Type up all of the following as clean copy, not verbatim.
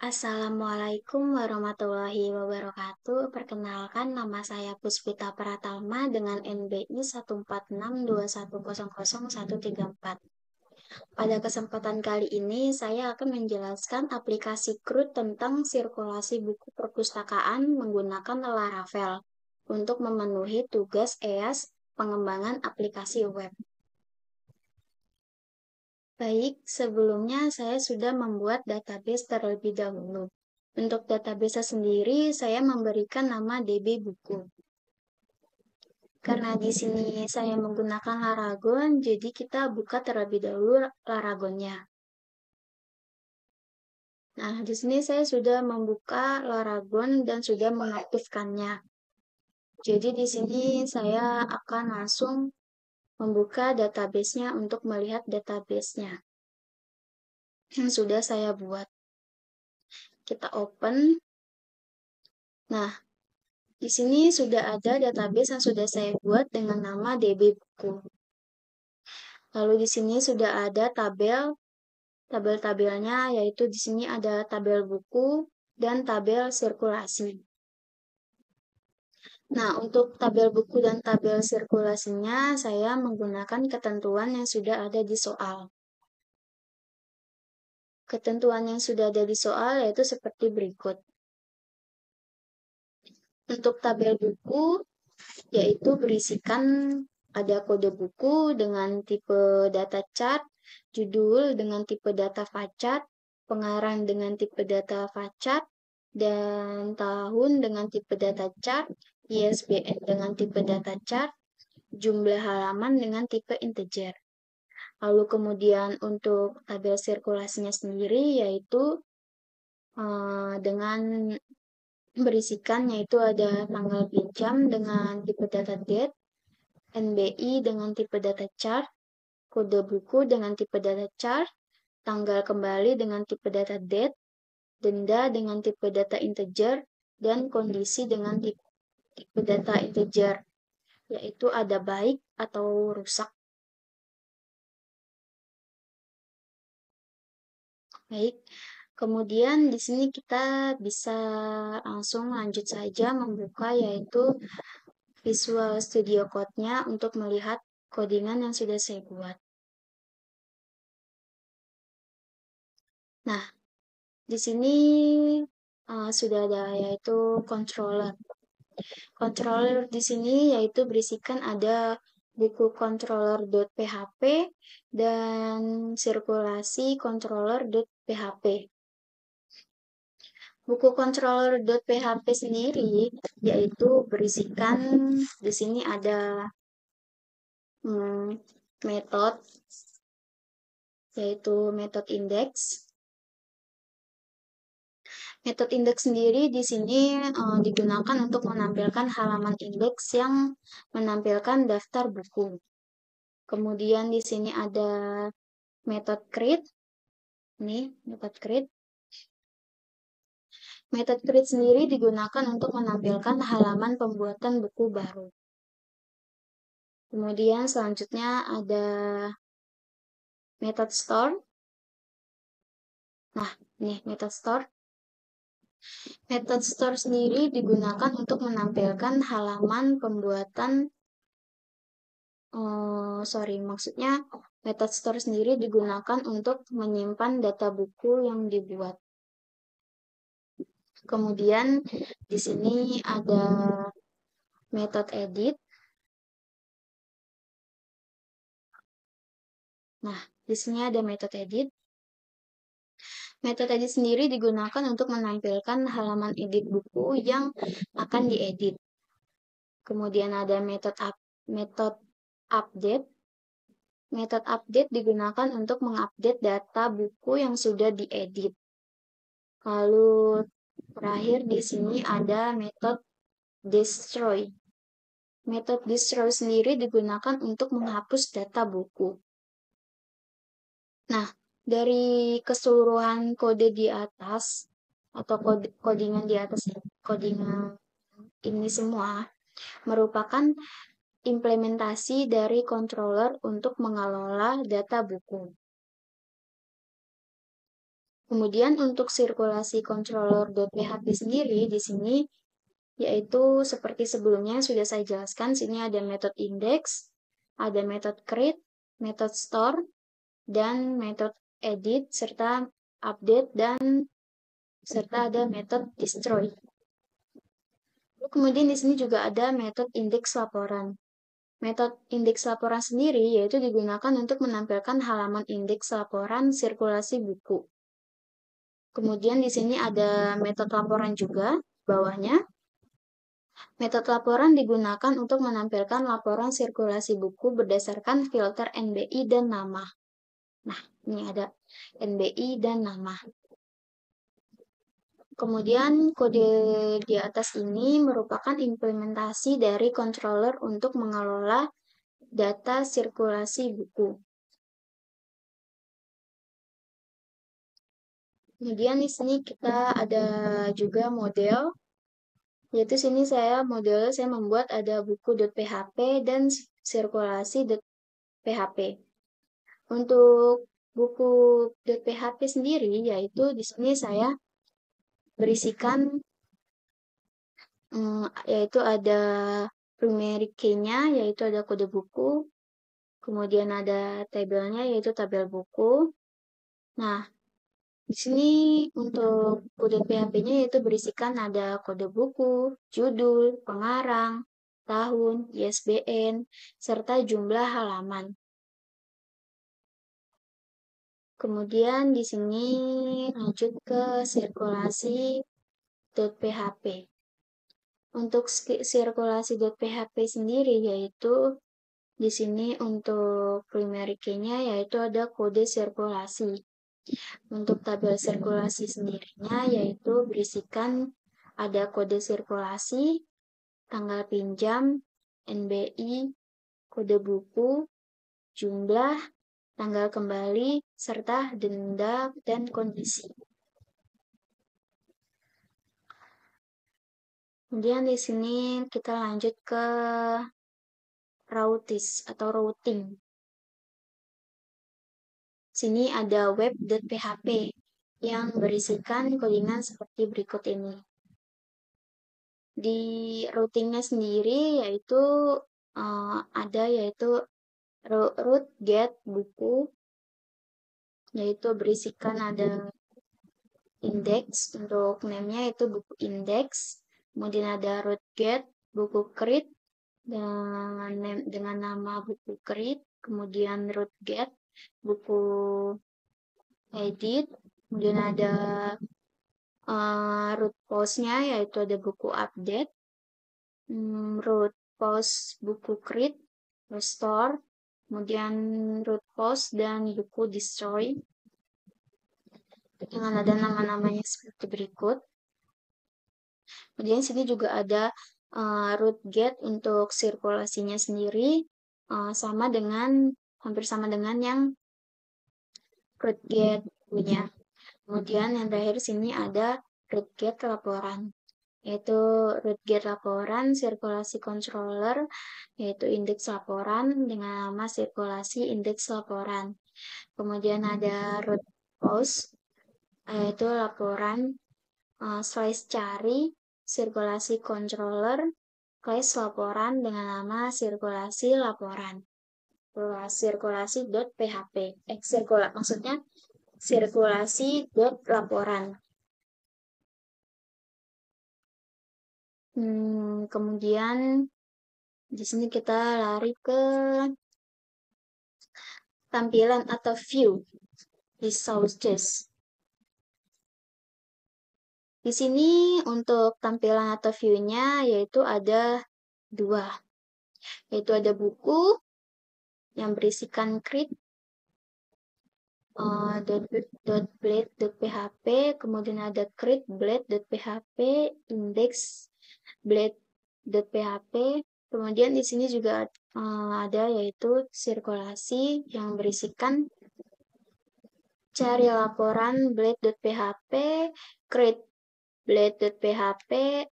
Assalamualaikum warahmatullahi wabarakatuh. Perkenalkan, nama saya Puspita Pratama dengan NBI 14621000134. Pada kesempatan kali ini, saya akan menjelaskan aplikasi CRUD tentang sirkulasi buku perpustakaan menggunakan Laravel untuk memenuhi tugas EAS pengembangan aplikasi web. Baik, sebelumnya saya sudah membuat database terlebih dahulu. Untuk database sendiri, saya memberikan nama DB buku. Karena di sini saya menggunakan Laragon, jadi kita buka terlebih dahulu Laragonnya. Nah, di sini saya sudah membuka Laragon dan sudah mengaktifkannya. Jadi di sini saya akan langsung membuka database-nya untuk melihat database-nya yang sudah saya buat. Kita open. Nah, di sini sudah ada database yang sudah saya buat dengan nama DB buku. Lalu di sini sudah ada tabel-tabelnya, yaitu di sini ada tabel buku dan tabel sirkulasi. Nah, untuk tabel buku dan tabel sirkulasinya, saya menggunakan ketentuan yang sudah ada di soal. Ketentuan yang sudah ada di soal yaitu seperti berikut. Untuk tabel buku, yaitu berisikan ada kode buku dengan tipe data chart, judul dengan tipe data facet, pengarang dengan tipe data facet, dan tahun dengan tipe data chart, ISBN dengan tipe data chart, jumlah halaman dengan tipe integer. Lalu kemudian untuk tabel sirkulasinya sendiri yaitu dengan berisikan yaitu ada tanggal pinjam dengan tipe data date, NBI dengan tipe data chart, kode buku dengan tipe data chart, tanggal kembali dengan tipe data date, denda dengan tipe data integer, dan kondisi dengan tipe data integer, yaitu ada baik atau rusak. Baik, kemudian di sini kita bisa langsung lanjut saja membuka yaitu Visual Studio Code-nya untuk melihat codingan yang sudah saya buat. Nah, di sini sudah ada yaitu controller. Controller di sini yaitu berisikan ada buku controller.php dan sirkulasi controller.php. Buku controller.php sendiri yaitu berisikan di sini ada metode yaitu metode index. Metode indeks sendiri di sini digunakan untuk menampilkan halaman indeks yang menampilkan daftar buku. Kemudian di sini ada metode create. Ini metode create. Metode create sendiri digunakan untuk menampilkan halaman pembuatan buku baru. Kemudian selanjutnya ada metode store. Nah, ini metode store. Metode store sendiri digunakan untuk menampilkan halaman pembuatan maksudnya metode store sendiri digunakan untuk menyimpan data buku yang dibuat. Kemudian di sini ada metode edit. Nah, di sini ada metode edit. Metode edit sendiri digunakan untuk menampilkan halaman edit buku yang akan diedit. Kemudian ada metode update. Metode update digunakan untuk mengupdate data buku yang sudah diedit. Lalu terakhir di sini ada metode destroy. Metode destroy sendiri digunakan untuk menghapus data buku. Nah, dari keseluruhan kode di atas atau codingan di atas codingan ini semua merupakan implementasi dari controller untuk mengelola data buku. Kemudian untuk sirkulasi controller.php sendiri di sini yaitu seperti sebelumnya sudah saya jelaskan, sini ada metode index, ada metode create, metode store, dan metode edit, serta update, dan serta ada metode destroy. Kemudian di sini juga ada metode indeks laporan. Metode indeks laporan sendiri yaitu digunakan untuk menampilkan halaman indeks laporan sirkulasi buku. Kemudian di sini ada metode laporan juga, bawahnya. Metode laporan digunakan untuk menampilkan laporan sirkulasi buku berdasarkan filter NBI dan nama. Nah, ini ada NBI dan nama. Kemudian kode di atas ini merupakan implementasi dari controller untuk mengelola data sirkulasi buku. Kemudian di sini kita ada juga model, yaitu sini saya membuat ada buku.php dan sirkulasi.php. Untuk buku.php sendiri, yaitu di sini saya berisikan yaitu ada primary key-nya, yaitu ada kode buku, kemudian ada tabelnya, yaitu tabel buku. Nah, di sini untuk kode PHP-nya yaitu berisikan ada kode buku, judul, pengarang, tahun, ISBN, serta jumlah halaman. Kemudian di sini lanjut ke sirkulasi.php. Untuk sirkulasi.php sendiri yaitu di sini untuk primary key-nya yaitu ada kode sirkulasi. Untuk tabel sirkulasi sendirinya yaitu berisikan ada kode sirkulasi, tanggal pinjam, NBI, kode buku, jumlah, tanggal kembali, serta denda dan kondisi. Kemudian di sini kita lanjut ke routis atau routing. Sini ada web.php yang berisikan codingan seperti berikut ini. Di routingnya sendiri yaitu ada yaitu root get buku, yaitu berisikan ada index, untuk name-nya itu buku index, kemudian ada root get buku create dengan nama buku create, kemudian root get buku edit, kemudian ada root post-nya yaitu ada buku update, root post buku create, restore, kemudian root post dan buku destroy dengan ada nama-namanya seperti berikut. Kemudian sini juga ada root get untuk sirkulasinya sendiri hampir sama dengan yang root get punya. Kemudian yang terakhir sini ada root get laporan, yaitu root get laporan sirkulasi controller, yaitu indeks laporan dengan nama sirkulasi indeks laporan. Kemudian ada root post, yaitu laporan slash cari sirkulasi controller slash laporan dengan nama sirkulasi laporan. Sirkulasi.php. Maksudnya sirkulasi.laporan. Kemudian di sini kita lari ke tampilan atau view di sources. Di sini untuk tampilan atau view-nya yaitu ada dua, yaitu ada buku yang berisikan create .blade.php, kemudian ada create blade.php, index blade.php, kemudian di sini juga ada yaitu sirkulasi yang berisikan cari laporan blade.php, create blade.php,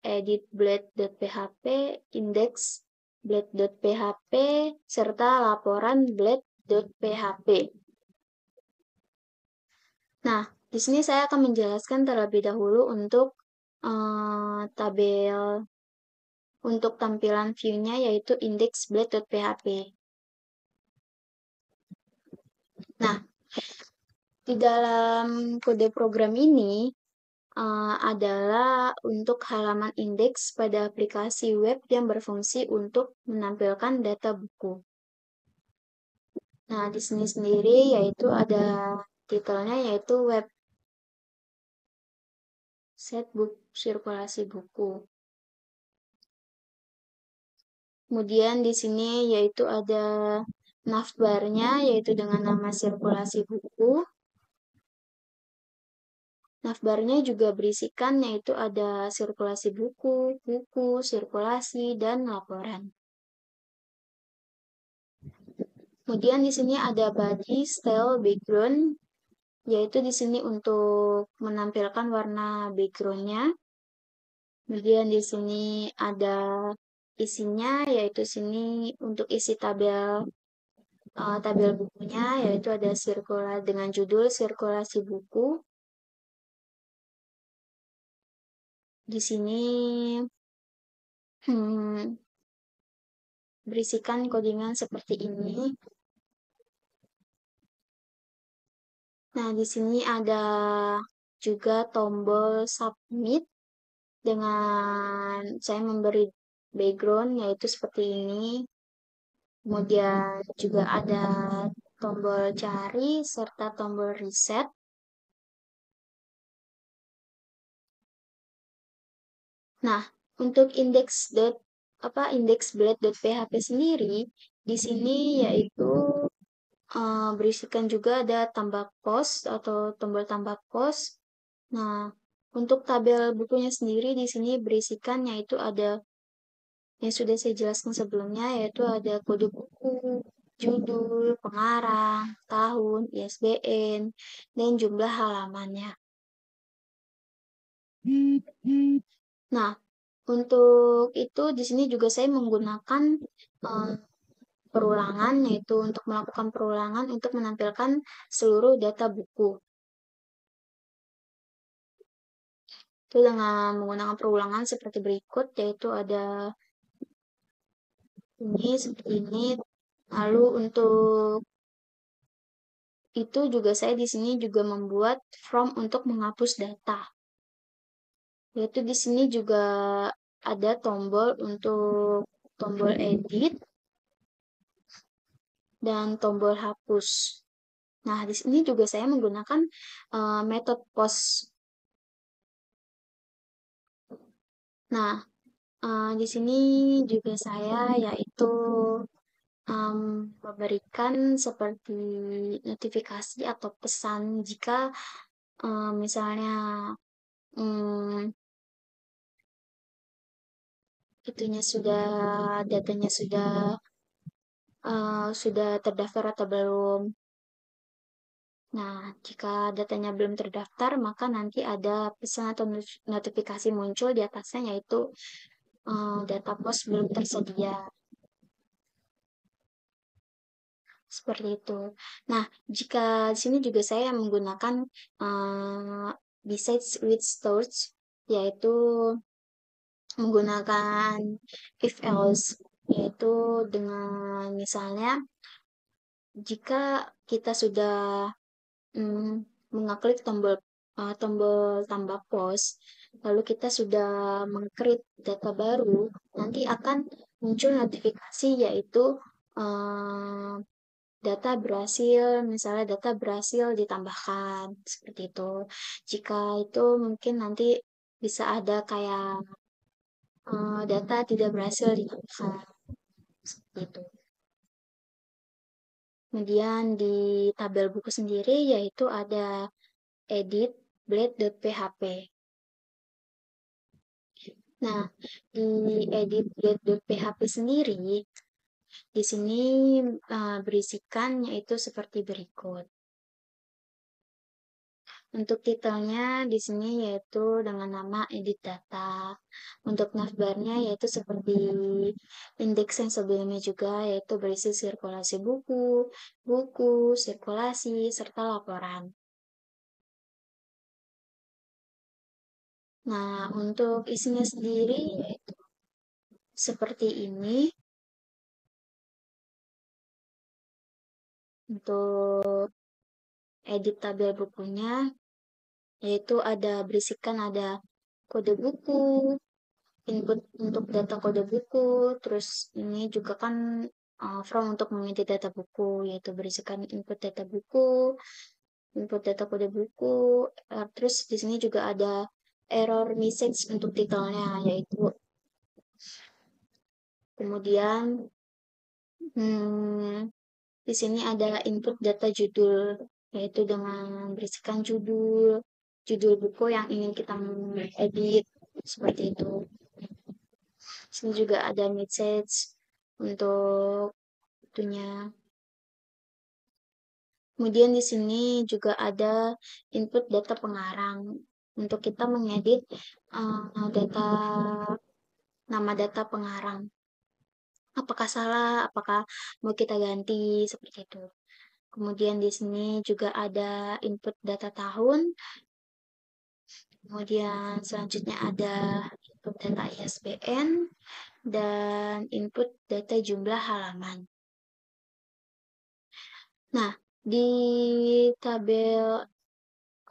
edit blade.php, index blade.php, serta laporan blade.php. Nah, Di sini saya akan menjelaskan terlebih dahulu untuk tabel untuk tampilan view-nya yaitu index.blade.php. Nah, di dalam kode program ini adalah untuk halaman indeks pada aplikasi web yang berfungsi untuk menampilkan data buku. Nah, di sini sendiri yaitu ada titelnya yaitu website book sirkulasi buku. Kemudian di sini yaitu ada navbarnya yaitu dengan nama sirkulasi buku. Navbarnya juga berisikan yaitu ada sirkulasi buku, sirkulasi, dan laporan. Kemudian di sini ada body, style, background, yaitu di sini untuk menampilkan warna backgroundnya. Kemudian di sini ada isinya, yaitu sini untuk isi tabel bukunya, yaitu ada dengan judul sirkulasi buku. Di sini berisikan codingan seperti ini. Nah, di sini ada juga tombol submit dengan saya memberi background yaitu seperti ini. Kemudian juga ada tombol cari serta tombol reset. Nah, untuk index.blade.php sendiri di sini yaitu berisikan juga ada tambah post atau tombol tambah post. Nah, untuk tabel bukunya sendiri di sini berisikan yaitu ada yang sudah saya jelaskan sebelumnya yaitu ada kode buku, judul, pengarang, tahun, ISBN, dan jumlah halamannya. Nah, untuk itu di sini juga saya menggunakan perulangan yaitu untuk melakukan perulangan untuk menampilkan seluruh data buku. Itu dengan menggunakan perulangan seperti berikut yaitu ada ini seperti ini. Lalu untuk itu juga saya di sini juga membuat form untuk menghapus data. Yaitu di sini juga ada tombol untuk tombol edit dan tombol hapus. Nah, di sini juga saya menggunakan metode post. Nah, di sini juga saya yaitu memberikan seperti notifikasi atau pesan jika misalnya um, datanya sudah terdaftar atau belum. Nah, jika datanya belum terdaftar, maka nanti ada pesan atau notifikasi muncul di atasnya yaitu data pos belum tersedia. Seperti itu. Nah, jika di sini juga saya menggunakan besides with storage, yaitu menggunakan if else, yaitu dengan misalnya jika kita sudah mengklik tombol tambah pos, lalu kita sudah mengklik data baru, nanti akan muncul notifikasi yaitu misalnya data berhasil ditambahkan seperti itu. Jika itu mungkin nanti bisa ada kayak data tidak berhasil ditambahkan seperti itu. Kemudian di tabel buku sendiri yaitu ada edit blade.php. Nah, di edit blade.php sendiri di sini berisikan yaitu seperti berikut. Untuk titelnya di sini yaitu dengan nama edit data. Untuk navbarnya yaitu seperti indeks yang sebelumnya juga yaitu berisi sirkulasi buku, sirkulasi, serta laporan. Nah, untuk isinya sendiri yaitu seperti ini. Untuk edit tabel bukunya, yaitu ada berisikan ada kode buku, input untuk data kode buku, terus ini juga kan from untuk mengedit data buku, yaitu berisikan input data kode buku, terus di sini juga ada error message untuk titelnya, yaitu kemudian di sini ada input data judul, yaitu dengan berisikan judul buku yang ingin kita edit, seperti itu. Sini juga ada message untuk itunya. Kemudian di sini juga ada input data pengarang untuk kita mengedit nama data pengarang. Apakah salah, apakah mau kita ganti, seperti itu. Kemudian di sini juga ada input data tahun. Kemudian selanjutnya ada input data ISBN dan input data jumlah halaman. Nah, di tabel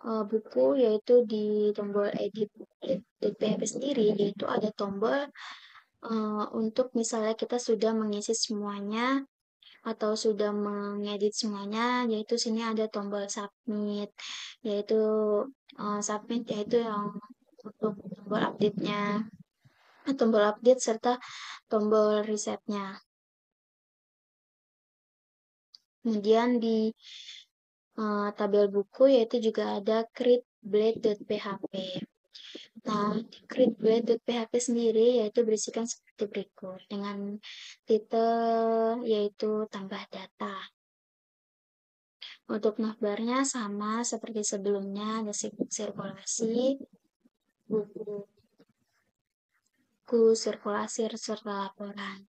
buku, yaitu di tombol edit PHP sendiri, yaitu ada tombol untuk misalnya kita sudah mengisi semuanya atau sudah mengedit semuanya, yaitu sini ada tombol submit, yaitu yaitu yang untuk tombol update-nya, tombol update serta tombol reset-nya. Kemudian di tabel buku yaitu juga ada createblade.php. Nah, di createblade.php sendiri yaitu berisikan seperti berikut dengan titel yaitu tambah data. Untuk navbarnya sama seperti sebelumnya, ada sirkulasi, buku sirkulasi serta laporan.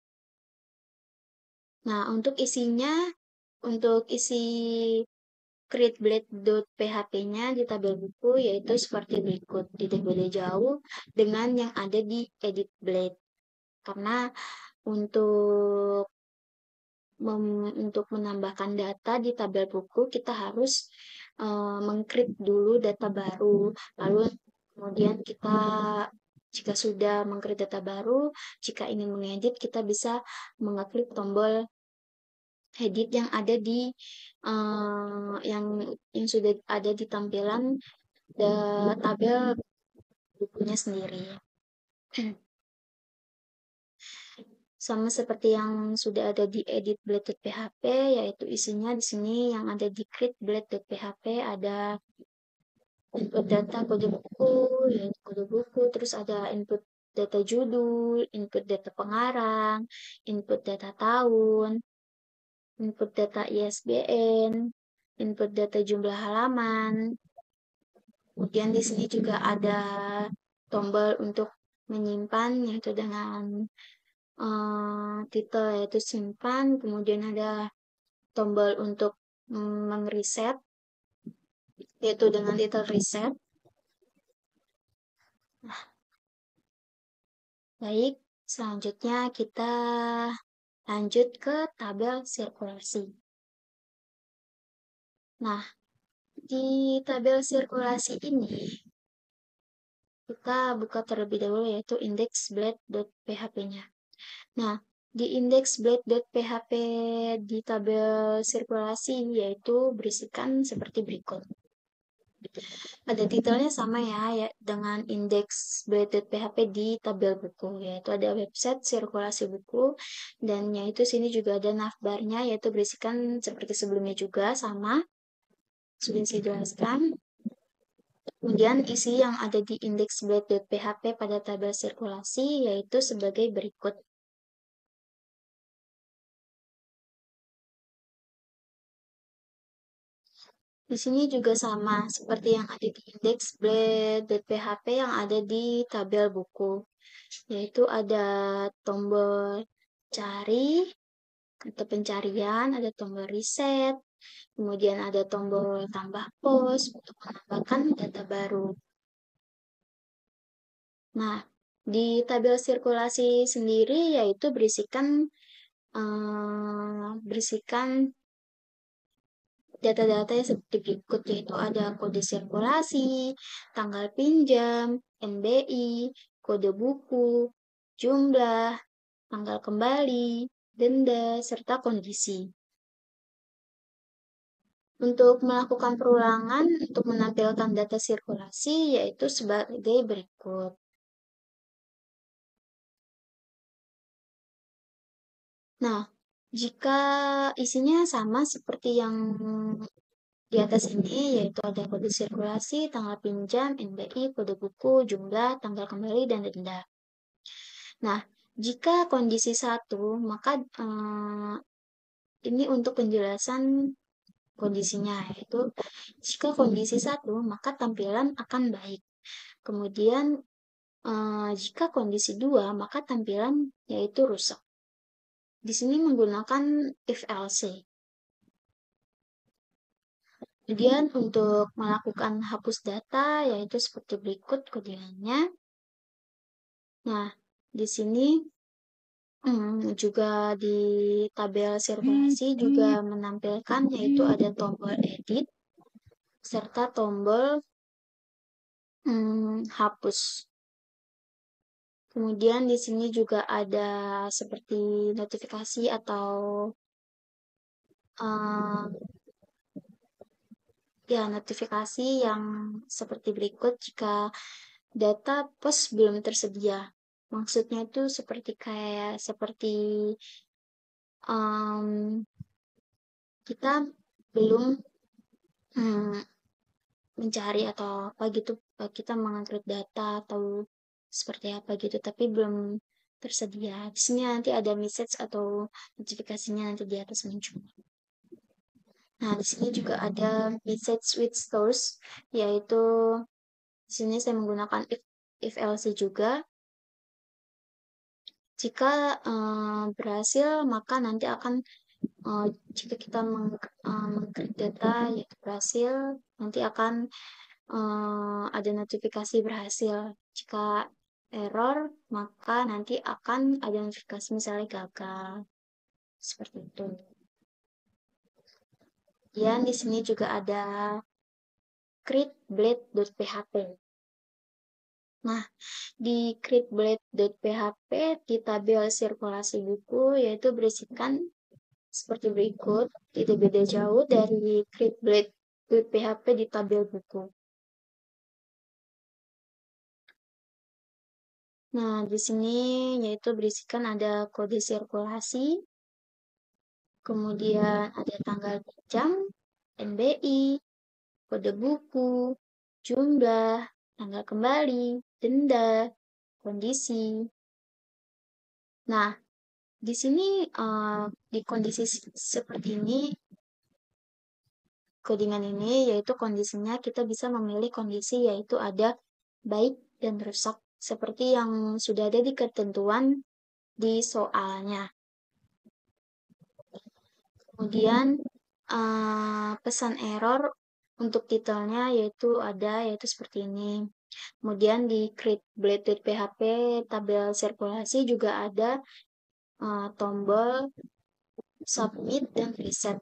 Nah, untuk isi createblade.php-nya di tabel buku yaitu seperti berikut, tidak beda jauh dengan yang ada di edit blade. Karena untuk menambahkan data di tabel buku kita harus mengcreate dulu data baru, lalu kemudian kita jika sudah mengcreate data baru, jika ingin mengedit kita bisa mengklik tombol edit yang ada di yang sudah ada di tampilan tabel bukunya sendiri. Sama seperti yang sudah ada di edit blade.php, yaitu isinya di sini yang ada di create blade.php ada input data kode buku, yaitu kode buku, terus ada input data judul, input data pengarang, input data tahun, input data ISBN, input data jumlah halaman. Kemudian di sini juga ada tombol untuk menyimpan, yaitu dengan titel yaitu simpan. Kemudian ada tombol untuk mengreset, yaitu dengan titel reset. Nah, baik, selanjutnya kita lanjut ke tabel sirkulasi. Nah, di tabel sirkulasi ini kita buka terlebih dahulu yaitu indexblade.php-nya. Nah, di indexblade.php di tabel sirkulasi yaitu berisikan seperti berikut. Ada titelnya sama ya dengan indexblade.php di tabel buku, yaitu ada website sirkulasi buku, dan yaitu sini juga ada navbarnya yaitu berisikan seperti sebelumnya juga sama, sudah saya jelaskan. Kemudian isi yang ada di indexblade.php pada tabel sirkulasi yaitu sebagai berikut. Di sini juga sama seperti yang ada di indexblade.php yang ada di tabel buku, yaitu ada tombol cari atau pencarian, ada tombol reset, kemudian ada tombol tambah pos untuk menambahkan data baru. Nah, di tabel sirkulasi sendiri yaitu berisikan data-datanya seperti berikut, yaitu ada kode sirkulasi, tanggal pinjam, NBI, kode buku, jumlah, tanggal kembali, denda, serta kondisi. Untuk melakukan perulangan untuk menampilkan data sirkulasi yaitu sebagai berikut. Nah, jika isinya sama seperti yang di atas ini, yaitu ada kode sirkulasi, tanggal pinjam, NBI, kode buku, jumlah, tanggal kembali, dan denda. Nah, jika kondisi satu, maka ini untuk penjelasan kondisinya, yaitu jika kondisi satu, maka tampilan akan baik. Kemudian, jika kondisi dua, maka tampilan yaitu rusak. Di sini menggunakan if else. Kemudian untuk melakukan hapus data yaitu seperti berikut kodiannya. Nah, di sini juga di tabel sirkulasi juga menampilkan yaitu ada tombol edit serta tombol hapus. Kemudian di sini juga ada seperti notifikasi atau notifikasi yang seperti berikut jika data pos belum tersedia. Maksudnya itu seperti kita belum mencari atau apa gitu, kita mengupload data atau seperti apa gitu, tapi belum tersedia. Di sini nanti ada message atau notifikasinya nanti di atas muncul. Nah, di sini juga ada message with stores, yaitu di sini saya menggunakan if else juga. Jika berhasil, maka nanti akan jika kita mengklik data yaitu berhasil, nanti akan ada notifikasi berhasil. Jika error, maka nanti akan ada notifikasi misalnya gagal. Seperti itu. Dan di sini juga ada createblade.php. Nah, di createblade.php di tabel sirkulasi buku yaitu berisikan seperti berikut, tidak beda jauh dari createblade.php di tabel buku. Nah, di sini yaitu berisikan ada kode sirkulasi, kemudian ada tanggal pinjam, NBI, kode buku, jumlah, tanggal kembali, denda, kondisi. Nah, di sini di kondisi seperti ini, codingan ini yaitu kondisinya kita bisa memilih kondisi yaitu ada baik dan rusak seperti yang sudah ada di ketentuan di soalnya. Kemudian pesan error untuk titelnya yaitu seperti ini. Kemudian di createblade.php tabel sirkulasi juga ada tombol submit dan reset.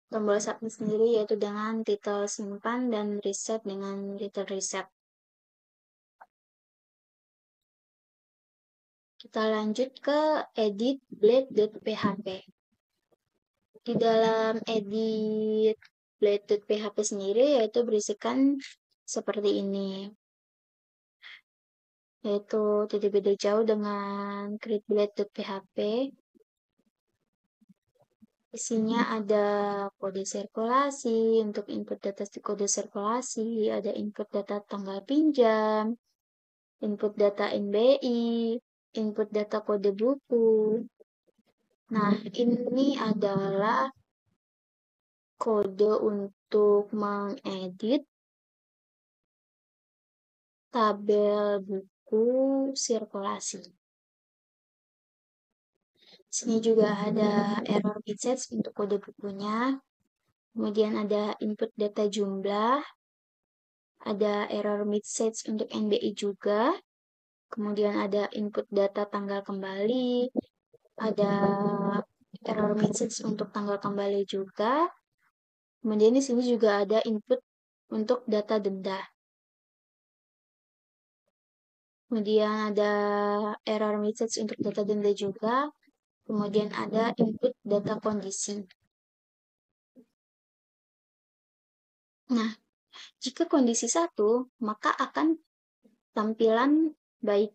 Tombol submit sendiri yaitu dengan titel simpan dan reset dengan titel reset. Kita lanjut ke editblade.php. Di dalam editblade.php sendiri yaitu berisikan seperti ini. Yaitu tidak beda jauh dengan createblade.php. Isinya ada kode sirkulasi, untuk input data kode sirkulasi, ada input data tanggal pinjam, input data NBI, input data kode buku. Nah, ini adalah kode untuk mengedit tabel buku sirkulasi. Sini juga ada error message untuk kode bukunya. Kemudian ada input data jumlah. Ada error message untuk NBI juga. kemudian ada input data tanggal kembali, ada error message untuk tanggal kembali juga. Kemudian di sini juga ada input untuk data denda. Kemudian ada error message untuk data denda juga. Kemudian ada input data kondisi. Nah, jika kondisi 1, maka akan tampilan baik.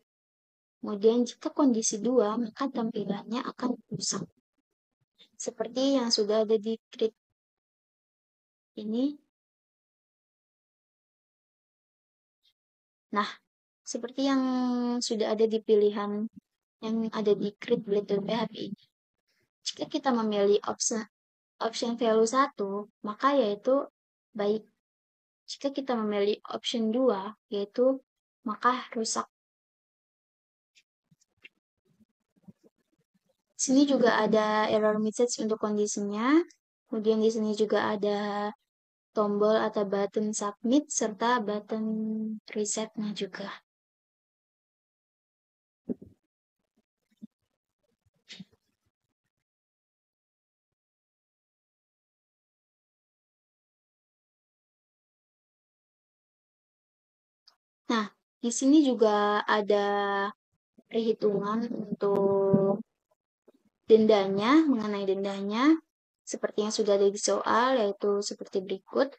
Kemudian jika kondisi 2, maka tampilannya akan rusak. Seperti yang sudah ada di grid ini. Nah, seperti yang sudah ada di pilihan yang ada di grid blade.php ini. Jika kita memilih option value 1, maka yaitu baik. Jika kita memilih option 2, yaitu maka rusak. Sini juga ada error message untuk kondisinya. Kemudian di sini juga ada tombol atau button submit serta button resetnya juga. Nah, di sini juga ada perhitungan untuk dendanya, mengenai dendanya, seperti yang sudah ada di soal, yaitu seperti berikut.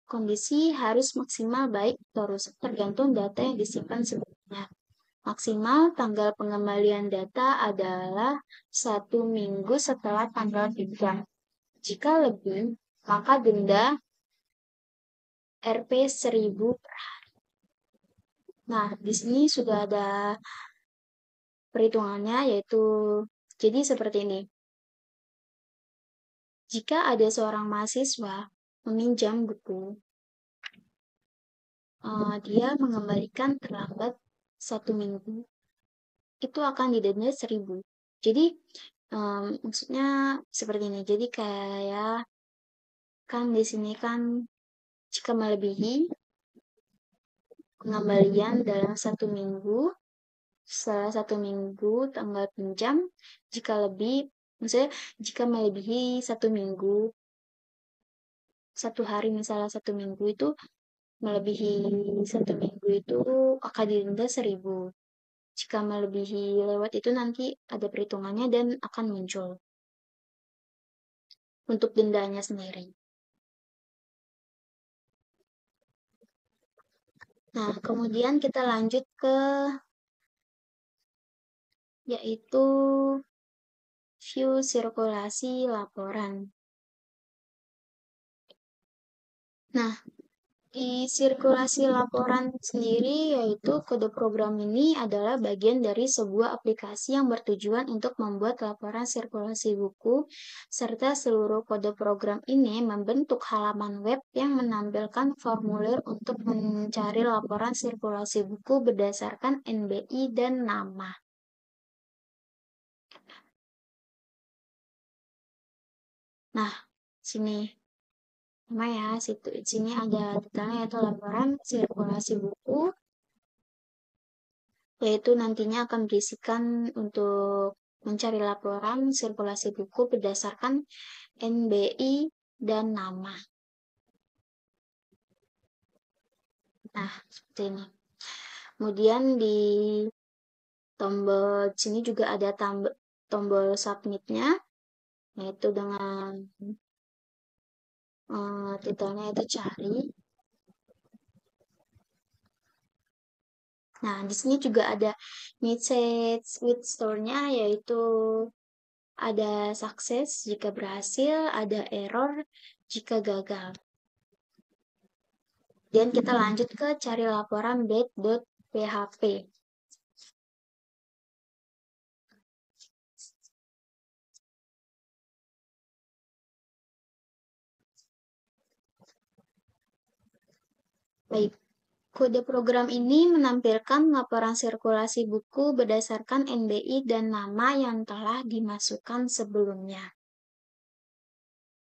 Kondisi harus maksimal baik atau rusak tergantung data yang disimpan sebelumnya. Maksimal tanggal pengembalian data adalah 1 minggu setelah tanggal 3. Jika lebih, maka denda Rp 1.000 per hari. Nah, di sini sudah ada perhitungannya, yaitu jadi seperti ini. Jika ada seorang mahasiswa meminjam buku, dia mengembalikan terlambat 1 minggu, itu akan didenda 1.000. Jadi, maksudnya seperti ini. Jadi kayak kan di sini kan jika melebihi pengembalian dalam 1 minggu, setelah 1 minggu tanggal pinjam, jika lebih, maksudnya jika melebihi 1 minggu, 1 hari misalnya 1 minggu itu melebihi 1 minggu itu akan didenda 1.000. Jika melebihi lewat itu nanti ada perhitungannya dan akan muncul untuk dendanya sendiri. Nah, kemudian kita lanjut ke yaitu view sirkulasi laporan. Nah, di sirkulasi laporan sendiri yaitu kode program ini adalah bagian dari sebuah aplikasi yang bertujuan untuk membuat laporan sirkulasi buku, serta seluruh kode program ini membentuk halaman web yang menampilkan formulir untuk mencari laporan sirkulasi buku berdasarkan NBI dan nama. Nah, sini sama ya, sini ada detailnya yaitu laporan sirkulasi buku, yaitu nantinya akan berisikan untuk mencari laporan sirkulasi buku berdasarkan NBI dan nama. Nah, seperti ini. Kemudian di tombol sini juga ada tombol submit-nya, yaitu dengan titelnya itu cari. Nah, di sini juga ada message with store-nya, yaitu ada sukses jika berhasil, ada error jika gagal. Dan kita lanjut ke cari laporan blade.php. Baik, kode program ini menampilkan laporan sirkulasi buku berdasarkan NBI dan nama yang telah dimasukkan sebelumnya.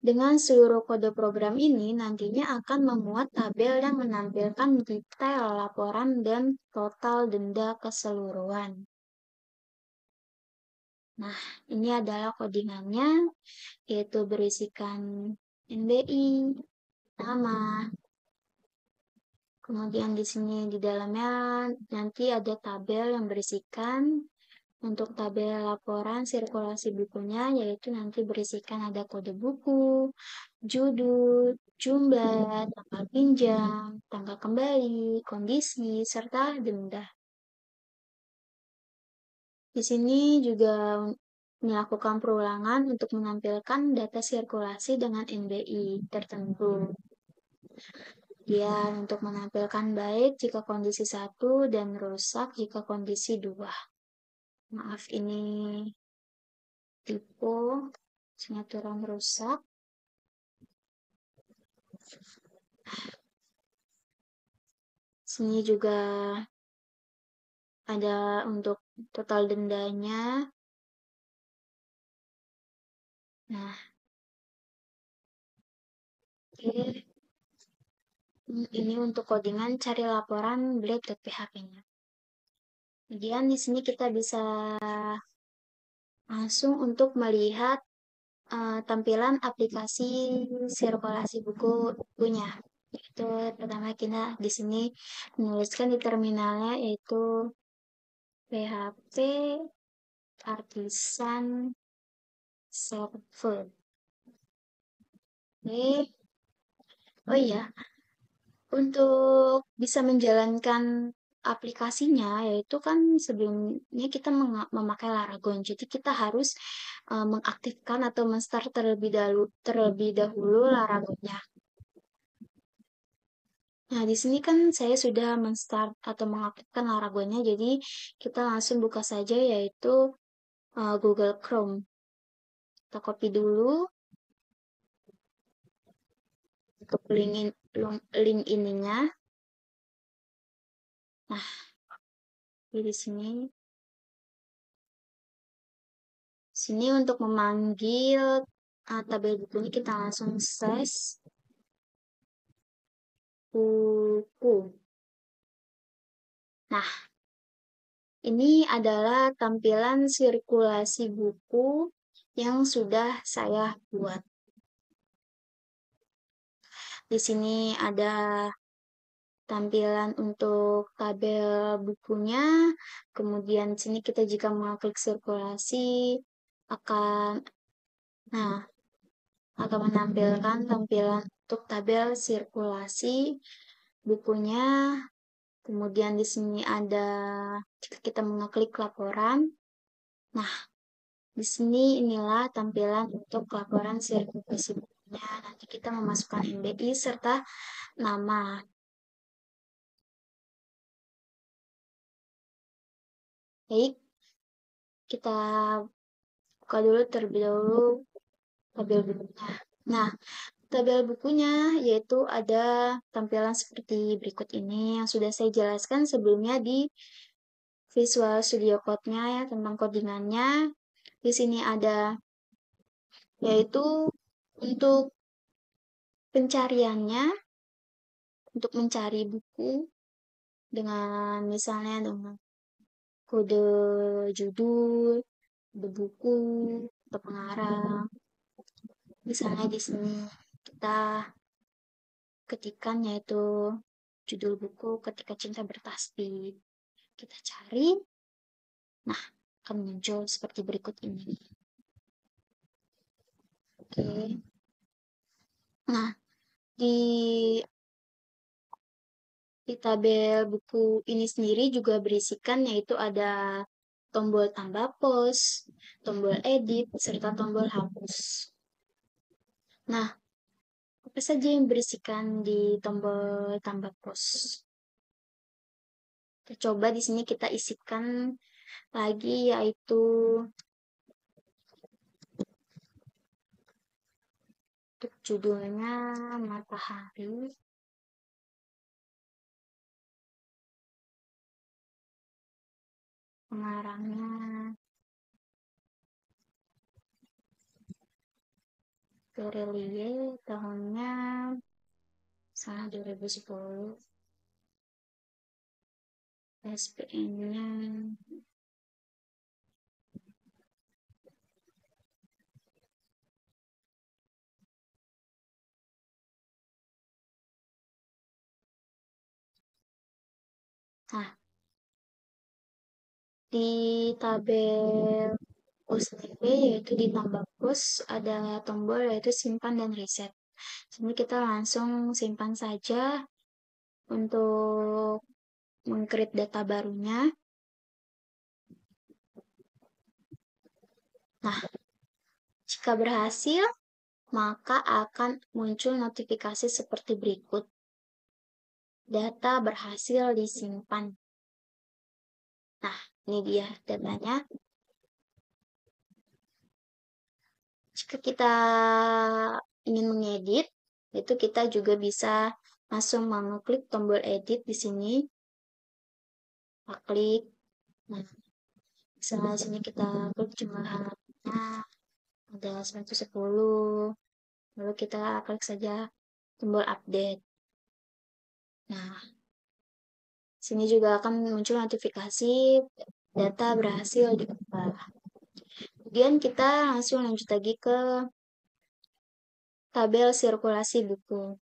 Dengan seluruh kode program ini nantinya akan memuat tabel yang menampilkan detail laporan dan total denda keseluruhan. Nah, ini adalah codingannya, yaitu berisikan NBI, nama, kemudian di sini di dalamnya nanti ada tabel yang berisikan untuk tabel laporan sirkulasi bukunya, yaitu nanti berisikan ada kode buku, judul, jumlah, tanggal pinjam, tanggal kembali, kondisi, serta denda. Di sini juga melakukan perulangan untuk menampilkan data sirkulasi dengan NBI tertentu. Kemudian untuk menampilkan baik jika kondisi 1 dan rusak jika kondisi 2. Maaf, ini tipe pengaturan rusak. Sini juga ada untuk total dendanya. Nah, oke. Ini untuk codingan cari laporan blade.php-nya. Kemudian di sini kita bisa langsung untuk melihat tampilan aplikasi sirkulasi bukunya. Itu pertama kita di sini menuliskan di terminalnya yaitu PHP Artisan Server. Oke. Oh iya, untuk bisa menjalankan aplikasinya, yaitu kan sebelumnya kita memakai Laragon. Jadi kita harus mengaktifkan atau men-start terlebih dahulu Laragonnya. Nah, di sini kan saya sudah men-start atau mengaktifkan Laragonnya, jadi kita langsung buka saja yaitu Google Chrome. Kita copy dulu untuk link ininya. Nah, di sini untuk memanggil tabel buku ini kita langsung slash buku. Nah, ini adalah tampilan sirkulasi buku yang sudah saya buat. Di sini ada tampilan untuk tabel bukunya, kemudian sini kita jika mengklik sirkulasi nah, akan menampilkan tampilan untuk tabel sirkulasi bukunya. Kemudian di sini ada jika kita mengklik laporan. Nah, di sini inilah tampilan untuk laporan sirkulasi bukunya. Nanti kita memasukkan NBI serta nama. Baik, kita buka dulu terlebih dahulu tabel bukunya. Nah, tabel bukunya yaitu ada tampilan seperti berikut ini yang sudah saya jelaskan sebelumnya di Visual Studio Code-nya ya, tentang codingannya. Di sini ada yaitu untuk pencariannya, untuk mencari buku dengan misalnya dengan kode judul, kode buku, atau pengarang. Misalnya di sini kita ketikkan yaitu judul buku Ketika Cinta Bertasbih. Kita cari, nah akan muncul seperti berikut ini. Oke. Nah, di tabel buku ini sendiri juga berisikan yaitu ada tombol tambah pos, tombol edit, serta tombol hapus. Nah, apa saja yang berisikan di tombol tambah pos? Coba di sini kita isikan lagi yaitu untuk judulnya Matahari. Pengarangnya Perelie tahunnya sana 2010. SPN-nya nah, di tabel USTP yaitu di tambah pos ada tombol yaitu simpan dan reset. Sini kita langsung simpan saja untuk meng-create data barunya. Nah, jika berhasil, maka akan muncul notifikasi seperti berikut. Data berhasil disimpan. Nah, ini dia datanya. Jika kita ingin mengedit, itu kita juga bisa langsung mengklik tombol edit di sini. Kita klik. Nah, misalnya di sini kita klik jumlah halamannya ada 110. Lalu kita klik saja tombol update. Nah, sini juga akan muncul notifikasi data berhasil diubah. Kemudian kita langsung lanjut lagi ke tabel sirkulasi buku.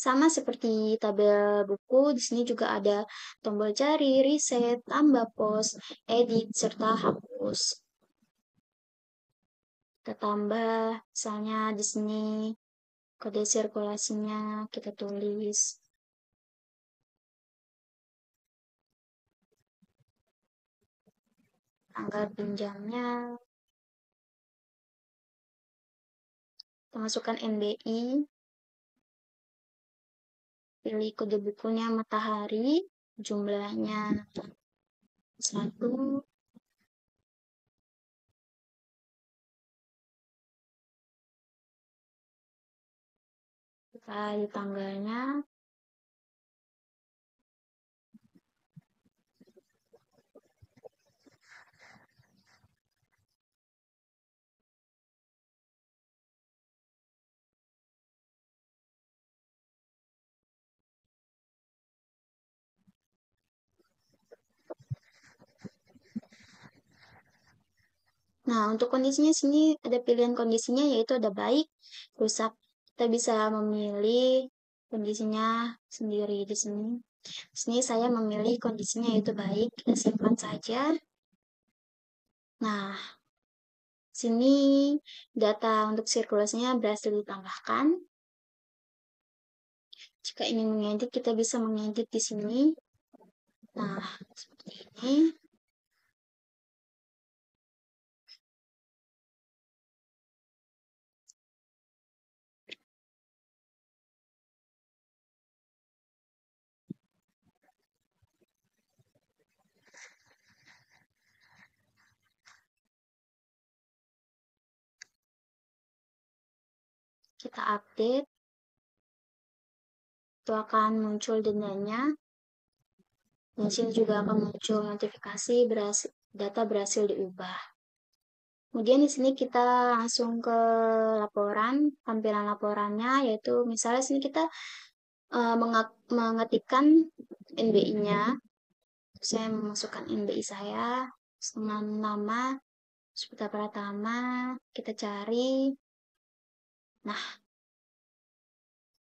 Sama seperti tabel buku, di sini juga ada tombol cari, reset, tambah pos, edit, serta hapus. Kita tambah, misalnya di sini kode sirkulasinya kita tulis. Tanggal pinjamnya, kita masukkan NBI, pilih kode bukunya matahari, jumlahnya 1, kita di tanggalnya, nah, untuk kondisinya sini ada pilihan kondisinya yaitu ada baik, rusak. Kita bisa memilih kondisinya sendiri di sini. Di sini saya memilih kondisinya yaitu baik, kita simpan saja. Nah, sini data untuk sirkulasinya berhasil ditambahkan. Jika ingin mengedit, kita bisa mengedit di sini. Nah, seperti ini. Kita update. Itu akan muncul dendanya. Dan sini juga akan muncul notifikasi data berhasil diubah. Kemudian di sini kita langsung ke laporan, tampilan laporannya yaitu misalnya sini kita mengetikkan NBI-nya. Saya memasukkan NBI saya dengan nama Puspita Pratama, kita cari. Nah,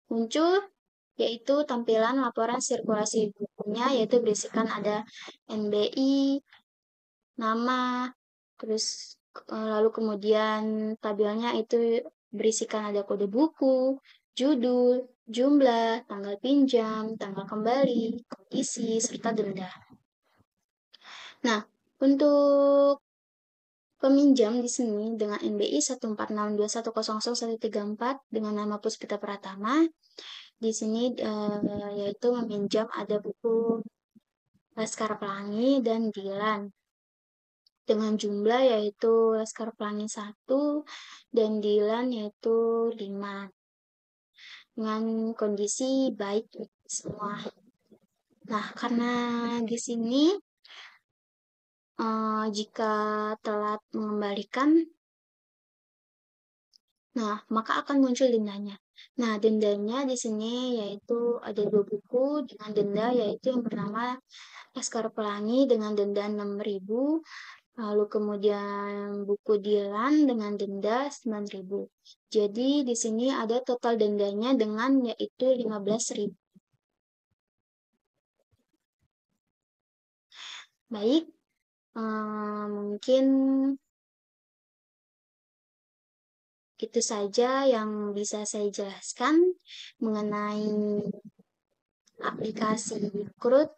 muncul yaitu tampilan laporan sirkulasi bukunya yaitu berisikan ada NBI, nama, terus lalu kemudian tabelnya itu berisikan ada kode buku, judul, jumlah, tanggal pinjam, tanggal kembali, kondisi, serta denda. Nah, untuk peminjam di sini dengan NBI 14621001134 dengan nama Puspita Pratama, di sini yaitu meminjam ada buku Laskar Pelangi dan Dilan dengan jumlah yaitu Laskar Pelangi 1 dan Dilan yaitu 5 dengan kondisi baik semua. Nah, karena di sini jika telat mengembalikan Nah, maka akan muncul dendanya. Nah, dendanya di sini yaitu ada 2 buku dengan denda, yaitu yang pertama Laskar Pelangi dengan denda 6.000, lalu kemudian buku Dilan dengan denda 9.000. Jadi di sini ada total dendanya dengan yaitu 15.000. Baik, mungkin itu saja yang bisa saya jelaskan mengenai aplikasi Krut,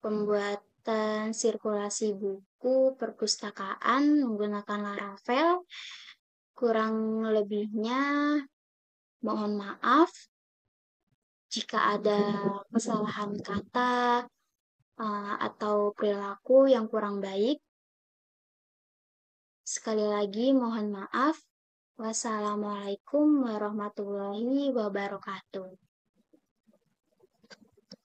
pembuatan sirkulasi buku perpustakaan menggunakan Laravel. Kurang lebihnya mohon maaf jika ada kesalahan kata atau perilaku yang kurang baik. Sekali lagi mohon maaf. Wassalamualaikum warahmatullahi wabarakatuh.